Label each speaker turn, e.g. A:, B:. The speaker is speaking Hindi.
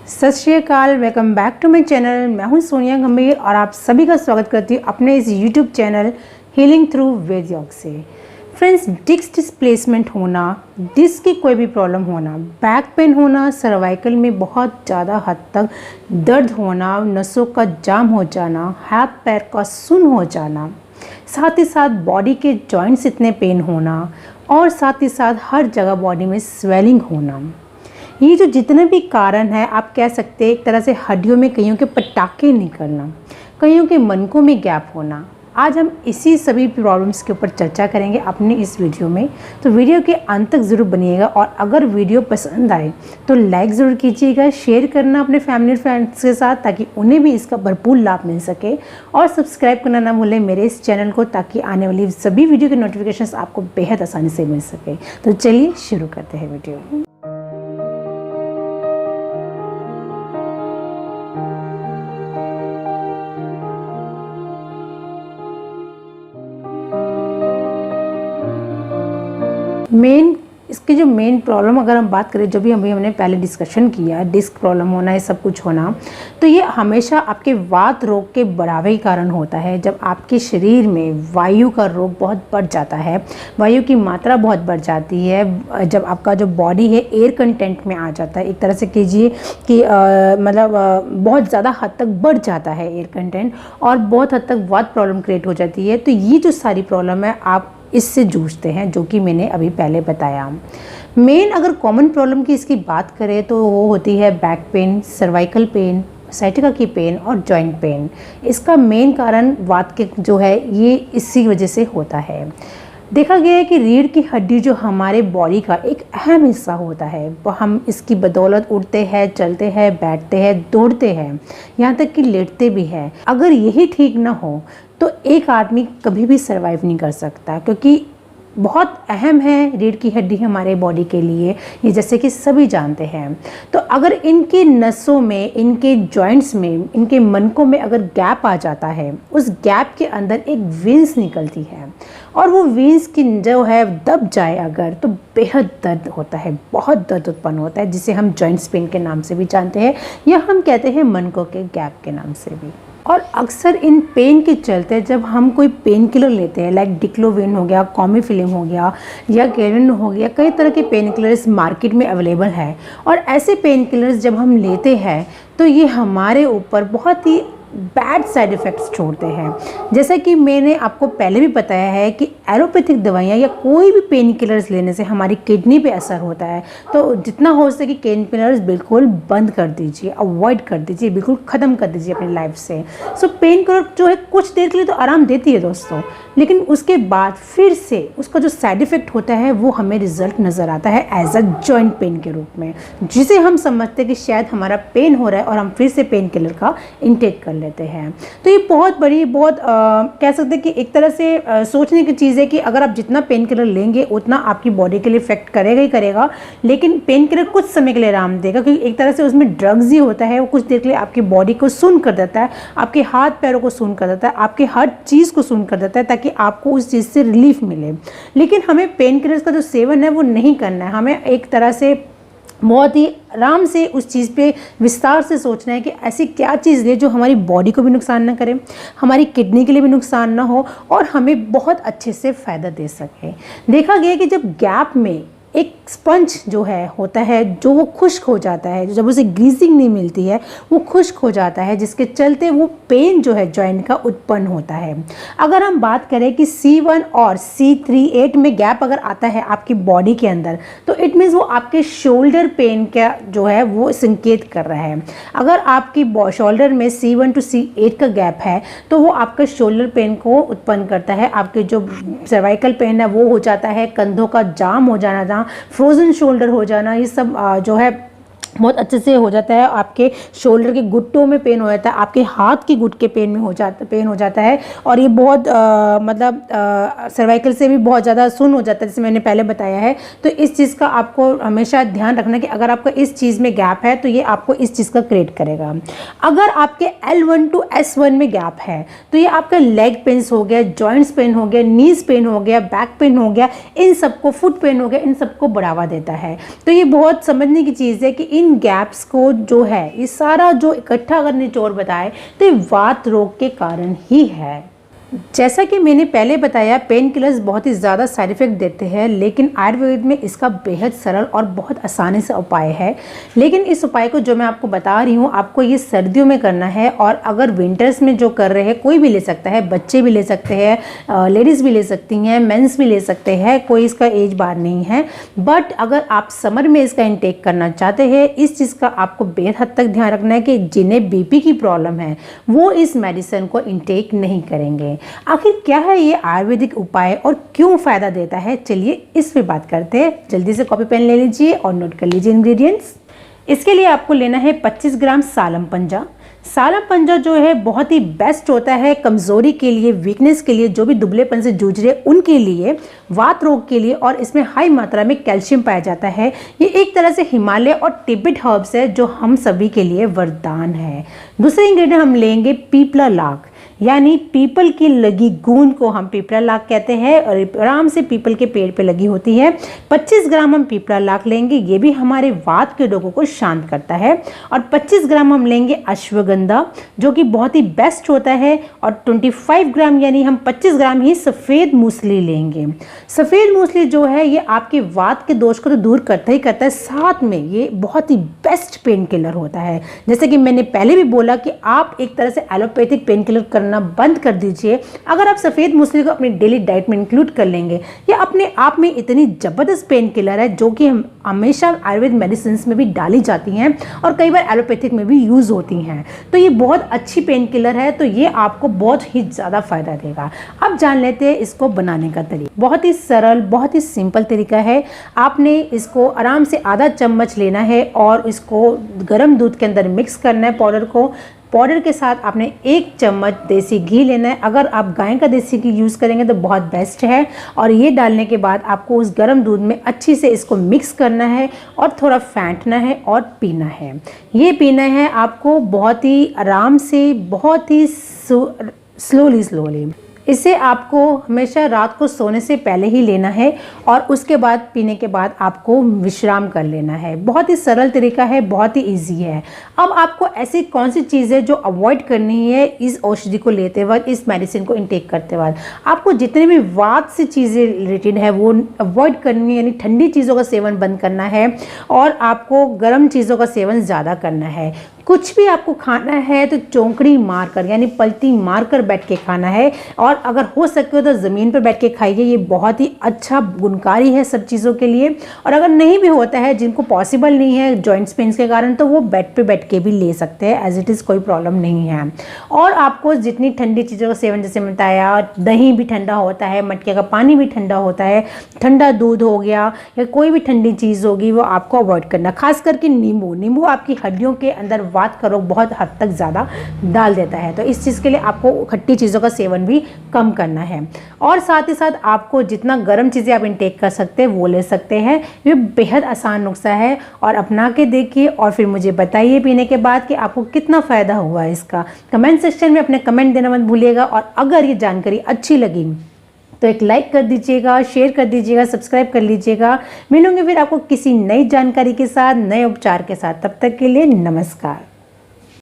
A: सत श्री अकाल, welcome back to my channel. मैं हूं सोनिया गंभीर और आप सभी का स्वागत करती हूं अपने इस यूट्यूब चैनल हीलिंग थ्रू वेद योग से। फ्रेंड्स, डिस्क डिस्प्लेसमेंट होना, डिस्क की कोई भी प्रॉब्लम होना, बैक पेन होना, सर्वाइकल में बहुत ज़्यादा हद तक दर्द होना, नसों का जाम हो जाना, हाथ पैर का सुन्न हो जाना, साथ ही साथ बॉडी के जॉइंट्स इतने पेन होना और साथ ही साथ हर जगह बॉडी में स्वेलिंग होना, ये जो जितने भी कारण हैं आप कह सकते हैं एक तरह से हड्डियों में कईयों के पटाखे निकलना, कईयों के मनकों में गैप होना। आज हम इसी सभी प्रॉब्लम्स के ऊपर चर्चा करेंगे अपने इस वीडियो में, तो वीडियो के अंत तक ज़रूर बनिएगा। और अगर वीडियो पसंद आए तो लाइक ज़रूर कीजिएगा, शेयर करना अपने फैमिली फ्रेंड्स के साथ ताकि उन्हें भी इसका भरपूर लाभ मिल सके, और सब्सक्राइब करना ना भूलें मेरे इस चैनल को ताकि आने वाली सभी वीडियो के नोटिफिकेशंस आपको बेहद आसानी से मिल सके। तो चलिए शुरू करते हैं वीडियो। इसकी जो मेन प्रॉब्लम अगर हम बात करें, जो भी हमने पहले डिस्कशन किया, डिस्क प्रॉब्लम होना, ये सब कुछ होना, तो ये हमेशा आपके वात रोग के बढ़ावे के कारण होता है। जब आपके शरीर में वायु का रोग बहुत बढ़ जाता है, वायु की मात्रा बहुत बढ़ जाती है, जब आपका जो बॉडी है एयर कंटेंट में आ जाता है, एक तरह से कीजिए कि बहुत ज़्यादा हद तक बढ़ जाता है एयर कंटेंट और बहुत हद तक वात प्रॉब्लम क्रिएट हो जाती है। तो ये जो सारी प्रॉब्लम है आप इससे जूझते हैं, जो कि मैंने अभी पहले बताया। मेन अगर कॉमन प्रॉब्लम की इसकी बात करें तो वो होती है back pain, cervical pain, sciatica की पेन और जॉइंट पेन। इसका मेन कारण वात के जो है ये इसी वजह से होता है। देखा गया है कि रीढ़ की हड्डी जो हमारे बॉडी का एक अहम हिस्सा होता है, वो हम इसकी बदौलत उठते हैं, चलते हैं, बैठते हैं, दौड़ते हैं, यहाँ तक कि लेटते भी हैं। अगर यही ठीक ना हो तो एक आदमी कभी भी सर्वाइव नहीं कर सकता, क्योंकि बहुत अहम है रीढ़ की हड्डी हमारे बॉडी के लिए, ये जैसे कि सभी जानते हैं। तो अगर इनके नसों में, इनके जॉइंट्स में, इनके मनकों में अगर गैप आ जाता है, उस गैप के अंदर एक वेंस निकलती है और वो वेंस की जो है दब जाए अगर, तो बेहद दर्द होता है, बहुत दर्द उत्पन्न होता है, जिसे हम जॉइंट्स पेन के नाम से भी जानते हैं या हम कहते हैं मनकों के गैप के नाम से भी। और अक्सर इन पेन के चलते जब हम कोई पेन किलर लेते हैं, लाइक डिक्लोवेन हो गया, कॉमिफिलिम हो गया या गेरिन हो गया, कई तरह के पेन किलर्स मार्केट में अवेलेबल है, और ऐसे पेन किलर्स जब हम लेते हैं तो ये हमारे ऊपर बहुत ही बैड साइड इफ़ेक्ट्स छोड़ते हैं। जैसा कि मैंने आपको पहले भी बताया है कि एलोपैथिक दवाइयाँ या कोई भी पेन किलर्स लेने से हमारी किडनी पे असर होता है, तो जितना हो सके पेन किलर्स बिल्कुल बंद कर दीजिए, अवॉइड कर दीजिए, बिल्कुल ख़त्म कर दीजिए अपनी लाइफ से। सो पेन किलर जो है कुछ देर के लिए तो आराम देती है दोस्तों, लेकिन उसके बाद फिर से उसका जो साइड इफ़ेक्ट होता है वो हमें रिजल्ट नज़र आता है एज अ जॉइंट पेन के रूप में, जिसे हम समझते हैं कि शायद हमारा पेन हो रहा है और हम फिर से पेन किलर का इंटेक कर लेते हैं। तो ये बहुत बड़ी, बहुत कह सकते हैं कि एक तरह से सोचने की चीज़ है कि अगर आप जितना पेन किलर लेंगे उतना आपकी बॉडी के लिए इफेक्ट करेगा ही करेगा, लेकिन पेन किलर कुछ समय के लिए आराम देगा, क्योंकि एक तरह से उसमें ड्रग्स ही होता है। वो कुछ देर के लिए आपकी बॉडी को सुन्न कर देता है, आपके हाथ पैरों को सुन्न कर देता है, आपके हर चीज़ को सुन्न कर देता है ताकि आपको उस चीज़ से रिलीफ मिले। लेकिन हमें पेन किलर्स का जो सेवन है वो नहीं करना है, हमें एक तरह से बहुत ही आराम से उस चीज़ पे विस्तार से सोचना है कि ऐसी क्या चीज़ ले जो हमारी बॉडी को भी नुकसान ना करे, हमारी किडनी के लिए भी नुकसान ना हो और हमें बहुत अच्छे से फ़ायदा दे सके। देखा गया कि जब गैप में एक स्पंज जो है होता है, जो वो खुश्क हो जाता है, जब उसे ग्रीसिंग नहीं मिलती है वो खुश्क हो जाता है, जिसके चलते वो पेन जो है जॉइंट का उत्पन्न होता है। अगर हम बात करें कि C1 और C38 में गैप अगर आता है आपकी बॉडी के अंदर, तो इट मीन्स वो आपके शोल्डर पेन का जो है वो संकेत कर रहा है। अगर आपकी शोल्डर में C1 to C8 का गैप है तो वो आपके शोल्डर पेन को उत्पन्न करता है, आपके जो सर्वाइकल पेन है वो हो जाता है, कंधों का जाम हो जाना, फ्रोजन शोल्डर हो जाना, ये सब जो है बहुत अच्छे से हो जाता है। आपके शोल्डर के घुटनों में पेन हो जाता है, आपके हाथ के घुट के पेन हो जाता है, और ये बहुत सर्वाइकल से भी बहुत ज़्यादा सुन्न हो जाता है, जैसे मैंने पहले बताया है। तो इस चीज़ का आपको हमेशा ध्यान रखना कि अगर आपका इस चीज़ में गैप है तो ये आपको इस चीज़ का क्रिएट करेगा। अगर आपके L1 to S1 में गैप है तो ये आपका लेग पेन्स हो गया, जॉइंट्स पेन हो गया, नीज पेन हो गया, बैक पेन हो गया, इन सबको, फुट पेन हो गया, इन सबको बढ़ावा देता है। तो ये बहुत समझने की चीज़ है कि इन गैप्स को जो है, ये सारा जो इकट्ठा अगर निचोड़ बताए तो ये वात रोग के कारण ही है। जैसा कि मैंने पहले बताया, पेन किलर्स बहुत ही ज़्यादा साइड इफ़ेक्ट देते हैं, लेकिन आयुर्वेद में इसका बेहद सरल और बहुत आसानी से उपाय है। लेकिन इस उपाय को जो मैं आपको बता रही हूँ, आपको ये सर्दियों में करना है, और अगर विंटर्स में जो कर रहे हैं कोई भी ले सकता है, बच्चे भी ले सकते हैं, लेडीज़ भी ले सकती हैं, मेंस भी ले सकते हैं, कोई इसका एज बार नहीं है। बट अगर आप समर में इसका इंटेक करना चाहते हैं, इस चीज़ का आपको बेहद हद तक ध्यान रखना है कि जिन्हें बीपी की प्रॉब्लम है वो इस मेडिसिन को इंटेक नहीं करेंगे। आखिर क्या है ये आयुर्वेदिक उपाय और क्यों फायदा देता है, चलिए इस पे बात करते हैं। जल्दी से कॉपी पेन ले लीजिए और नोट कर लीजिए इंग्रेडिएंट्स। इसके लिए आपको लेना है 25 ग्राम सालम पंजा। सालम पंजा जो है बहुत ही बेस्ट होता है कमज़ोरी के लिए, वीकनेस के लिए, जो भी दुबलेपन से जूझ रहे उनके लिए, वात रोग के लिए, और इसमें हाई मात्रा में कैल्शियम पाया जाता है। ये एक तरह से हिमालय और तिब्बत हर्ब्स है जो हम सभी के लिए वरदान है। दूसरे इंग्रेडिएंट हम लेंगे पीपला लाख, यानी पीपल की लगी गूंद को हम पीपला लाख कहते हैं, और आराम से पीपल के पेड़ पे लगी होती है। 25 ग्राम हम पीपला लाख लेंगे, ये भी हमारे वात के रोगों को शांत करता है। और 25 ग्राम हम लेंगे अश्वगंधा, जो कि बहुत ही बेस्ट होता है। और 25 ग्राम यानी हम 25 ग्राम ही सफ़ेद मूसली लेंगे। सफ़ेद मूसली जो है ये आपके वात के दोष को तो दूर करता ही करता है, साथ में ये बहुत ही बेस्ट पेन किलर होता है। जैसे कि मैंने पहले भी बोला कि आप एक तरह से एलोपैथिक पेन किलर करना बंद कर दीजिए। अगर आप सफ़ेद मूसली को अपनी डेली डाइट में इंक्लूड कर लेंगे, ये अपने आप में इतनी ज़बरदस्त पेन किलर है जो कि हम हमेशा आयुर्वेद मेडिसिन में भी डाली जाती हैं और कई बार एलोपैथिक में भी यूज़ होती हैं। तो ये बहुत अच्छी पेन किलर है, तो ये आपको बहुत ही ज़्यादा फायदा देगा। अब जान लेते हैं इसको बनाने का तरीका। बहुत ही सरल, बहुत ही सिंपल तरीका है। आपने इसको आराम से आधा चम्मच लेना है और इसको गर्म दूध के अंदर मिक्स करना है पाउडर को। पाउडर के साथ आपने 1 चम्मच देसी घी लेना है। अगर आप गाय का देसी घी यूज़ करेंगे तो बहुत बेस्ट है। और ये डालने के बाद आपको उस गर्म दूध में अच्छी से इसको मिक्स करना है और थोड़ा फेंटना है और पीना है। ये पीना है आपको बहुत ही आराम से, बहुत ही स्लोली। इसे आपको हमेशा रात को सोने से पहले ही लेना है और उसके बाद पीने के बाद आपको विश्राम कर लेना है। बहुत ही सरल तरीका है, बहुत ही इजी है। अब आपको ऐसी कौन सी चीज़ है जो अवॉइड करनी है इस औषधि को लेते वक्त, इस मेडिसिन को इंटेक करते वक्त? आपको जितने भी वात से चीज़ें रिलेटेड है वो अवॉइड करनी है, यानी ठंडी चीज़ों का सेवन बंद करना है और आपको गर्म चीज़ों का सेवन ज़्यादा करना है। कुछ भी आपको खाना है तो चौंकड़ी मारकर, यानी पलटी मारकर बैठ के खाना है, और अगर हो सके तो ज़मीन पर बैठ के खाइए। ये बहुत ही अच्छा गुणकारी है सब चीज़ों के लिए। और अगर नहीं भी होता है, जिनको पॉसिबल नहीं है जॉइंट्स पेन्स के कारण, तो वो बेड पे बैठ के भी ले सकते हैं, एज इट इज़ कोई प्रॉब्लम नहीं है। और आपको जितनी ठंडी चीज़ों का सेवन, जैसे मैं बताया, दही भी ठंडा होता है, मटके का पानी भी ठंडा होता है, ठंडा दूध हो गया या कोई भी ठंडी चीज़ होगी, वो आपको अवॉइड करना। खास करके नींबू आपकी हड्डियों के अंदर वात का रोग बहुत हद तक ज़्यादा डाल देता है, तो इस चीज़ के लिए आपको खट्टी चीज़ों का सेवन भी कम करना है। और साथ ही साथ आपको जितना गर्म चीज़ें आप इंटेक कर सकते हैं वो ले सकते हैं। ये बेहद आसान नुस्खा है और अपना के देखिए और फिर मुझे बताइए पीने के बाद कि आपको कितना फ़ायदा हुआ है इसका। कमेंट सेक्शन में अपने कमेंट देना मत भूलिएगा। और अगर ये जानकारी अच्छी लगी तो एक लाइक कर दीजिएगा, शेयर कर दीजिएगा, सब्सक्राइब कर लीजिएगा। मिलूंगी फिर आपको किसी नई जानकारी के साथ, नए उपचार के साथ। तब तक के लिए नमस्कार।